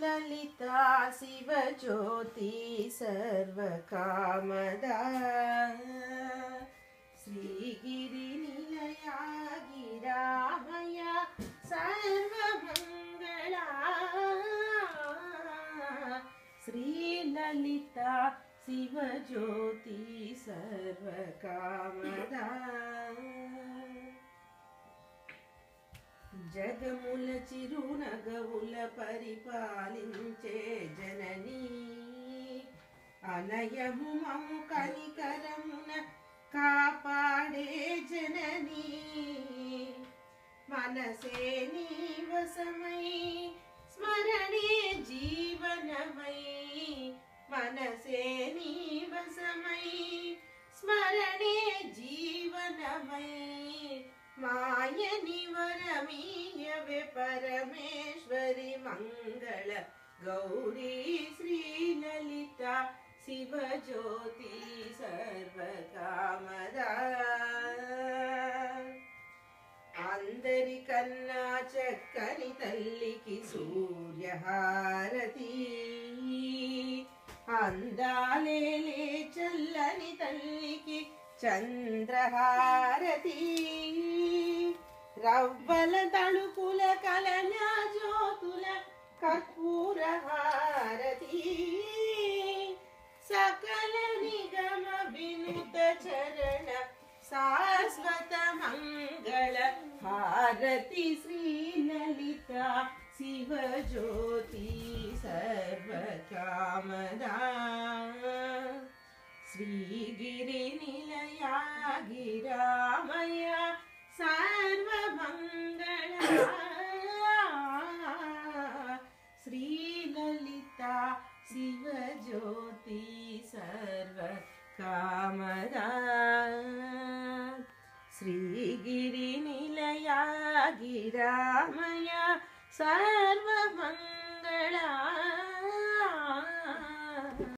श्रीललिता शिवज्योति सर्वकामदा श्रीगिरिनिलया गिरामया सर्वमङ्गला श्रीललिता शिवज्योति सर्वकामदा జగముల చిరునగవుల పరిపాలించే జననీ అనయము మము కనికరమున కాపాడే జననీ మనసే నీ వశమై స్మరణే జీవనమై మనసే నీ వశమై స్మరణే జీవనమై मायनि वरमीयवे परमेश्वरी मंगल गौरी श्रीललिता शिवज्योति सर्वकामदा अंदरी कन्ना चक्कनि तल्लिकी सूर्यहारती अंदालेले चल्లని तल्लिकी चंद्रहारती रव्वल तळुकुल कलना ज्योतुल कर्पूर हारती सकल निगम विनुत चरण शाश्वत मंगल हारती श्रीललिता शिवज्योति सर्वकामदा श्रीगिरिनिलया गिरामया सर्वमङ्गला श्रीललिता शिवज्योति सर्वकामदा श्रीगिरिनिलया गिरामया सर्वमङ्गला।